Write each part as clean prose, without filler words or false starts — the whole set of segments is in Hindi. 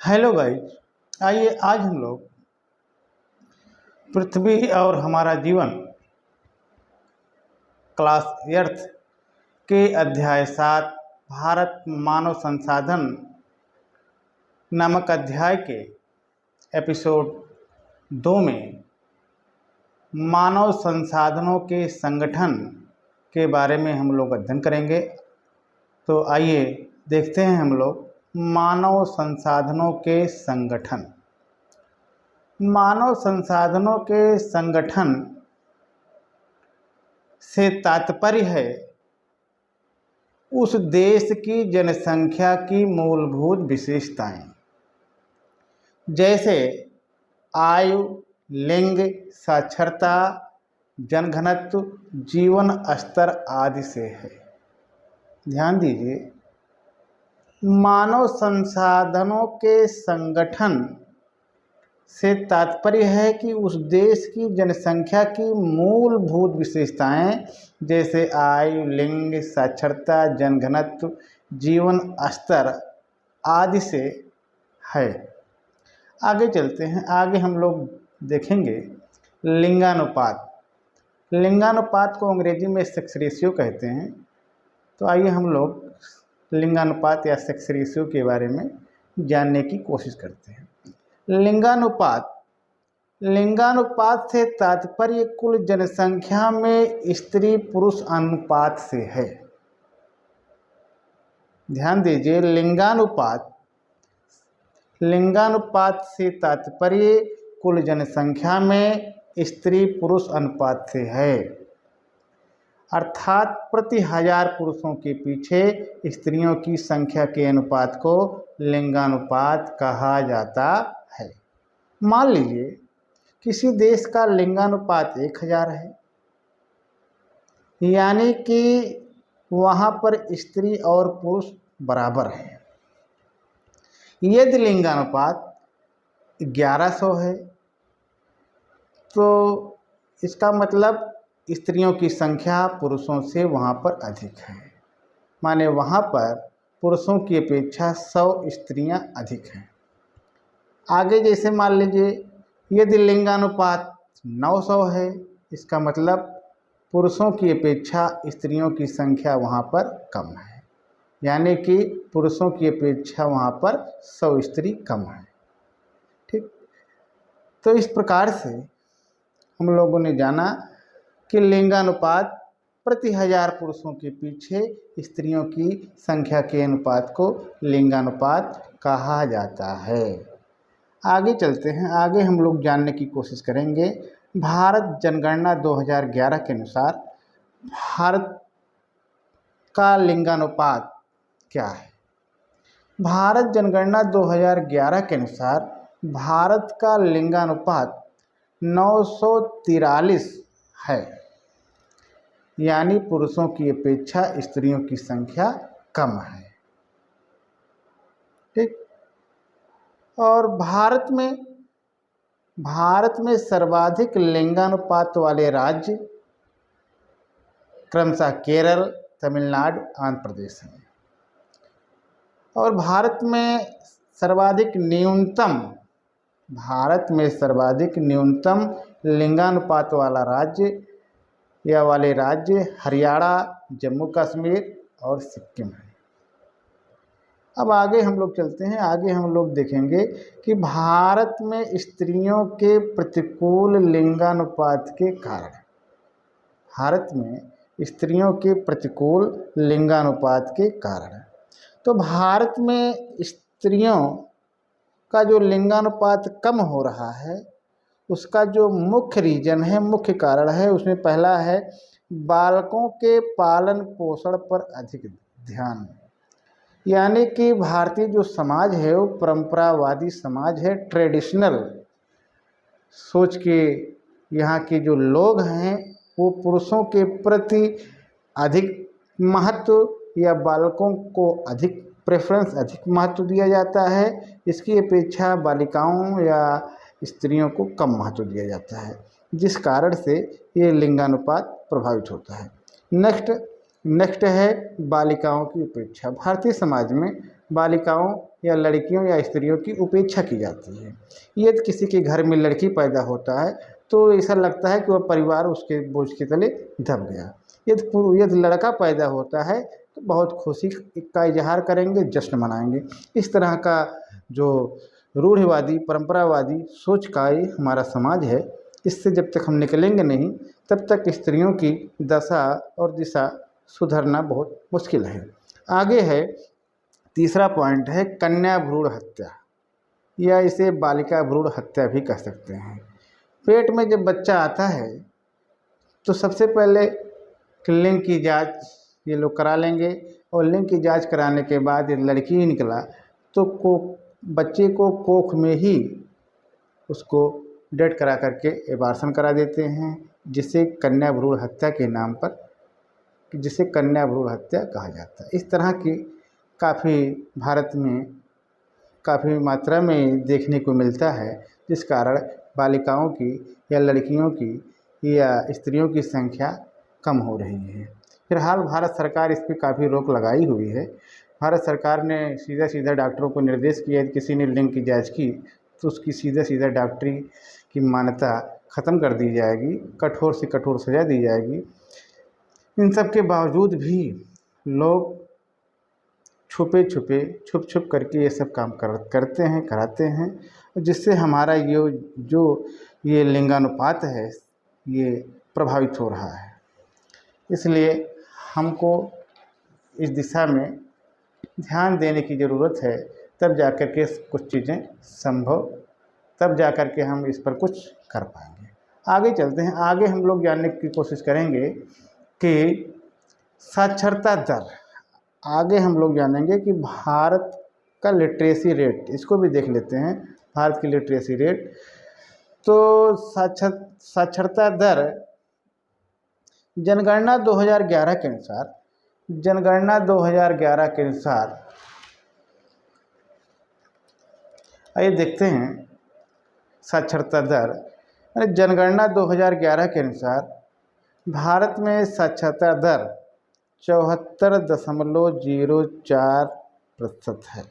Hello guys. आइए आज हम लोग पृथ्वी और हमारा जीवन क्लास 8 के अध्याय 7 भारत मानव संसाधन नामक अध्याय के एपिसोड 2 में मानव संसाधनों के संगठन के बारे में हम लोग अध्ययन करेंगे। तो आइए देखते हैं हम लोग मानव संसाधनों के संगठन। मानव संसाधनों के संगठन से तात्पर्य है उस देश की जनसंख्या की मूलभूत विशेषताएं, जैसे आयु, लिंग, साक्षरता, जनघनत्व, जीवन स्तर आदि से है। ध्यान दीजिए, मानव संसाधनों के संगठन से तात्पर्य है कि उस देश की जनसंख्या की मूलभूत विशेषताएं, जैसे आयु, लिंग, साक्षरता, जनघनत्व, जीवन स्तर आदि से है। आगे चलते हैं। आगे हम लोग देखेंगे लिंगानुपात। लिंगानुपात को अंग्रेजी में सेक्स रेशियो कहते हैं। तो आइए हम लोग लिंगानुपात या सेक्स रेशियो के बारे में जानने की कोशिश करते हैं। लिंगानुपात से तात्पर्य कुल जनसंख्या में स्त्री पुरुष अनुपात से है। ध्यान दीजिए, लिंगानुपात से तात्पर्य कुल जनसंख्या में स्त्री पुरुष अनुपात से है, अर्थात प्रति 1000 पुरुषों के पीछे स्त्रियों की संख्या के अनुपात को लिंगानुपात कहा जाता है। मान लीजिए किसी देश का लिंगानुपात 1000 है, यानी कि वहाँ पर स्त्री और पुरुष बराबर हैं। यदि लिंगानुपात 1100 है तो इसका मतलब स्त्रियों की संख्या पुरुषों से वहाँ पर अधिक है, माने वहाँ पर पुरुषों की अपेक्षा 100 स्त्रियाँ अधिक हैं। आगे जैसे मान लीजिए यदि लिंगानुपात 900 है, इसका मतलब पुरुषों की अपेक्षा स्त्रियों की संख्या वहाँ पर कम है, यानी कि पुरुषों की अपेक्षा वहाँ पर 100 स्त्री कम है। ठीक, तो इस प्रकार से हम लोगों ने जाना कि लिंगानुपात प्रति 1000 पुरुषों के पीछे स्त्रियों की संख्या के अनुपात को लिंगानुपात कहा जाता है। आगे चलते हैं। आगे हम लोग जानने की कोशिश करेंगे भारत जनगणना 2011 के अनुसार भारत का लिंगानुपात क्या है। भारत जनगणना 2011 के अनुसार भारत का लिंगानुपात 943 है, यानी पुरुषों की अपेक्षा स्त्रियों की संख्या कम है। ठीक, और भारत में सर्वाधिक लिंगानुपात वाले राज्य क्रमशः केरल, तमिलनाडु, आंध्र प्रदेश हैं। और भारत में सर्वाधिक न्यूनतम लिंगानुपात वाला राज्य या वाले राज्य हरियाणा, जम्मू कश्मीर और सिक्किम है। अब आगे हम लोग चलते हैं। आगे हम लोग देखेंगे कि भारत में स्त्रियों के प्रतिकूल लिंगानुपात के कारण तो भारत में स्त्रियों का जो लिंगानुपात कम हो रहा है, उसका जो मुख्य कारण है, उसमें पहला है बालकों के पालन पोषण पर अधिक ध्यान। यानी कि भारतीय जो समाज है वो परंपरावादी समाज है, ट्रेडिशनल सोच के यहाँ के जो लोग हैं वो पुरुषों के प्रति अधिक महत्व या बालकों को अधिक प्रेफरेंस, अधिक महत्व दिया जाता है। इसकी अपेक्षा बालिकाओं या स्त्रियों को कम महत्व दिया जाता है, जिस कारण से ये लिंगानुपात प्रभावित होता है। नेक्स्ट है बालिकाओं की उपेक्षा। भारतीय समाज में बालिकाओं या लड़कियों या स्त्रियों की उपेक्षा की जाती है। यदि किसी के घर में लड़की पैदा होता है तो ऐसा लगता है कि वह परिवार उसके बोझ के तले दब गया। यदि लड़का पैदा होता है तो बहुत खुशी का इजहार करेंगे, जश्न मनाएंगे। इस तरह का जो रूढ़िवादी परंपरावादी सोच का ये हमारा समाज है, इससे जब तक हम निकलेंगे नहीं तब तक स्त्रियों की दशा और दिशा सुधरना बहुत मुश्किल है। आगे है तीसरा पॉइंट है कन्या भ्रूण हत्या, या इसे बालिका भ्रूण हत्या भी कह सकते हैं। पेट में जब बच्चा आता है तो सबसे पहले लिंग की जांच ये लोग करा लेंगे, और लिंग की जांच कराने के बाद यदि लड़की ही निकला तो बच्चे को कोख में ही उसको डेड करा करके एबार्शन करा देते हैं, जिसे कन्या भ्रूण हत्या के नाम पर, जिसे कन्या भ्रूण हत्या कहा जाता है। इस तरह की काफ़ी भारत में काफ़ी मात्रा में देखने को मिलता है, जिस कारण बालिकाओं की या लड़कियों की या स्त्रियों की संख्या कम हो रही है। फिलहाल भारत सरकार इस पर काफ़ी रोक लगाई हुई है। भारत सरकार ने सीधा सीधा डॉक्टरों को निर्देश किया कि किसी ने लिंग की जांच की तो उसकी सीधा सीधा डॉक्टरी की मान्यता ख़त्म कर दी जाएगी, कठोर से कठोर सज़ा दी जाएगी। इन सब के बावजूद भी लोग छुप छुप करके ये सब काम करते हैं, कराते हैं, जिससे हमारा ये लिंगानुपात है ये प्रभावित हो रहा है। इसलिए हमको इस दिशा में ध्यान देने की ज़रूरत है, तब जाकर के कुछ चीज़ें तब जाकर के हम इस पर कुछ कर पाएंगे। आगे चलते हैं। आगे हम लोग जानने की कोशिश करेंगे कि साक्षरता दर। आगे हम लोग जानेंगे कि भारत का लिटरेसी रेट, इसको भी देख लेते हैं, भारत की लिटरेसी रेट। तो साक्षरता दर जनगणना 2011 के अनुसार आइए देखते हैं साक्षरता दर। जनगणना 2011 के अनुसार भारत में साक्षरता दर 74.04% है।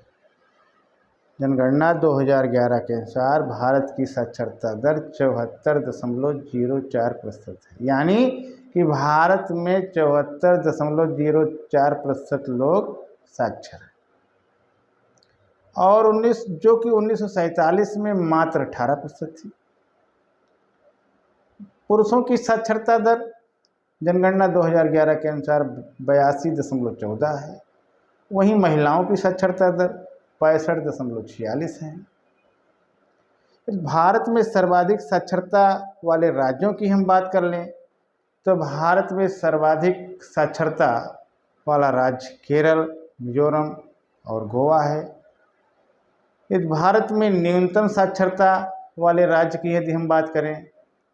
जनगणना 2011 के अनुसार भारत की साक्षरता दर 74.04% है, यानी कि भारत में 74.04% लोग साक्षर हैं। और 1947 में मात्र 18% थी। पुरुषों की साक्षरता दर जनगणना 2011 के अनुसार 82.14 है। वहीं महिलाओं की साक्षरता दर 65.46 है। भारत में सर्वाधिक साक्षरता वाले राज्यों की हम बात कर लें तो भारत में सर्वाधिक साक्षरता वाला राज्य केरल, मिजोरम और गोवा है। यदि भारत में न्यूनतम साक्षरता वाले राज्य की यदि हम बात करें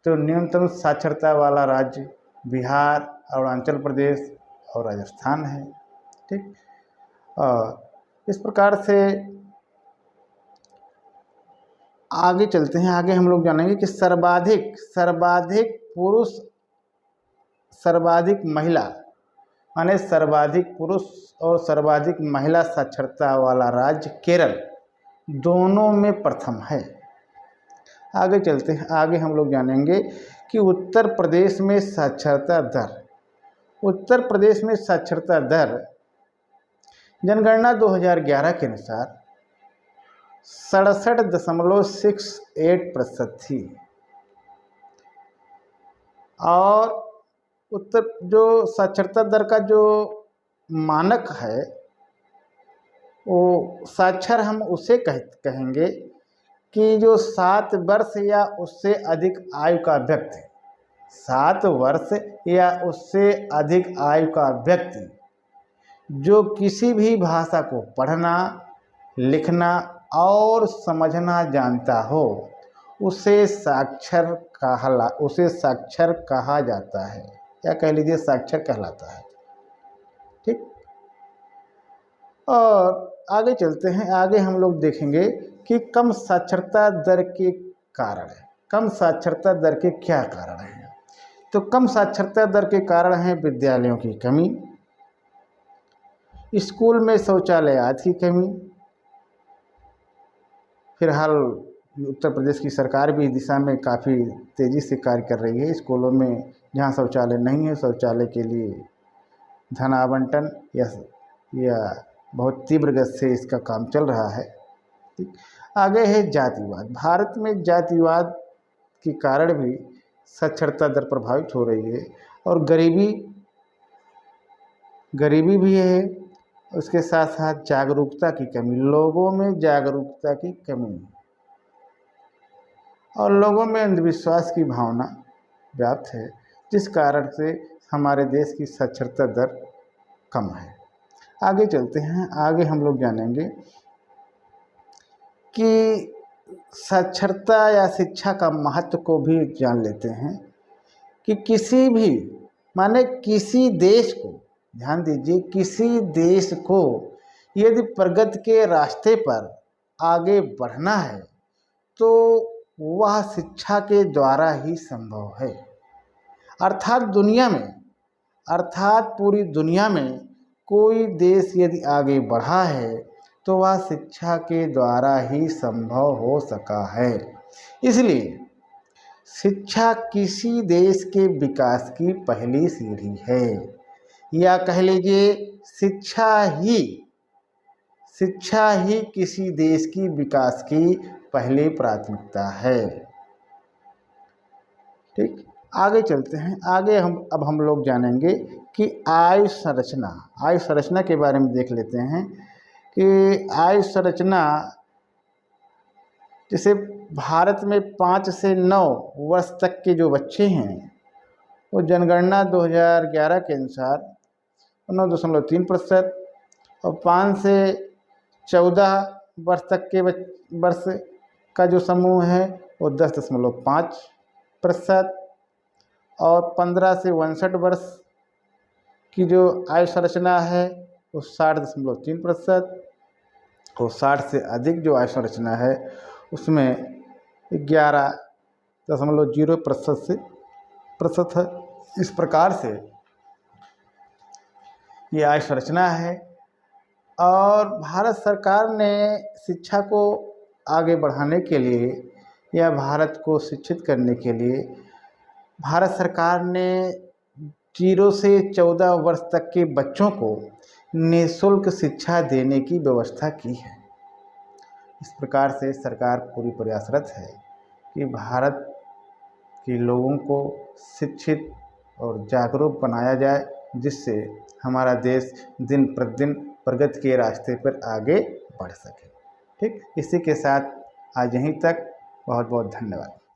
तो न्यूनतम साक्षरता वाला राज्य बिहार, अरुणाचल प्रदेश और राजस्थान है। ठीक, इस प्रकार से आगे चलते हैं। आगे हम लोग जानेंगे कि सर्वाधिक पुरुष सर्वाधिक महिला, माने सर्वाधिक पुरुष और सर्वाधिक महिला साक्षरता वाला राज्य केरल दोनों में प्रथम है। आगे चलते हैं। आगे हम लोग जानेंगे कि उत्तर प्रदेश में साक्षरता दर जनगणना 2011 के अनुसार 67.68% थी। और जो साक्षरता दर का जो मानक है वो साक्षर हम उसे कहेंगे कि जो 7 वर्ष या उससे अधिक आयु का व्यक्ति, 7 वर्ष या उससे अधिक आयु का व्यक्ति जो किसी भी भाषा को पढ़ना, लिखना और समझना जानता हो उसे साक्षर कहा जाता है, या कह लीजिए साक्षर कहलाता है। ठीक, और आगे चलते हैं। आगे हम लोग देखेंगे कि कम साक्षरता दर के कारण है। कम साक्षरता दर के क्या कारण हैं? तो कम साक्षरता दर के कारण हैं विद्यालयों की कमी, स्कूल में शौचालयात की कमी, फिलहाल उत्तर प्रदेश की सरकार भी इस दिशा में काफ़ी तेज़ी से कार्य कर रही है। स्कूलों में जहाँ शौचालय नहीं है, शौचालय के लिए धन आवंटन या बहुत तीव्र गति से इसका काम चल रहा है। ठीक। आगे है जातिवाद। भारत में जातिवाद के कारण भी साक्षरता दर प्रभावित हो रही है और गरीबी भी है। उसके साथ साथ जागरूकता की कमी, लोगों में जागरूकता की कमी और लोगों में अंधविश्वास की भावना व्याप्त है, जिस कारण से हमारे देश की साक्षरता दर कम है। आगे चलते हैं, आगे हम लोग जानेंगे कि साक्षरता या शिक्षा का महत्व को भी जान लेते हैं कि किसी भी माने किसी देश को, ध्यान दीजिए, किसी देश को यदि प्रगति के रास्ते पर आगे बढ़ना है तो वह शिक्षा के द्वारा ही संभव है। अर्थात पूरी दुनिया में कोई देश यदि आगे बढ़ा है तो वह शिक्षा के द्वारा ही संभव हो सका है। इसलिए शिक्षा किसी देश के विकास की पहली सीढ़ी है, या कह लीजिए शिक्षा ही किसी देश की विकास की पहली प्राथमिकता है। ठीक, आगे चलते हैं। आगे हम लोग जानेंगे कि आयु संरचना के बारे में देख लेते हैं कि आयु संरचना, जैसे भारत में 5 से 9 वर्ष तक के जो बच्चे हैं वो जनगणना 2011 के अनुसार 9.3% और 5 से 14 वर्ष तक के वर्ष का जो समूह है वो 10.5% और 15 से 59 वर्ष की जो आयु संरचना है वो 60.3% और 60 से अधिक जो आयु संरचना है उसमें 11.0% है। इस प्रकार से ये आयु संरचना है। और भारत सरकार ने शिक्षा को आगे बढ़ाने के लिए या भारत को शिक्षित करने के लिए भारत सरकार ने 0 से 14 वर्ष तक के बच्चों को निःशुल्क शिक्षा देने की व्यवस्था की है। इस प्रकार से सरकार पूरी प्रयासरत है कि भारत के लोगों को शिक्षित और जागरूक बनाया जाए, जिससे हमारा देश दिन प्रतिदिन प्रगति के रास्ते पर आगे बढ़ सके। ठीक, इसी के साथ आज यहीं तक। बहुत बहुत धन्यवाद।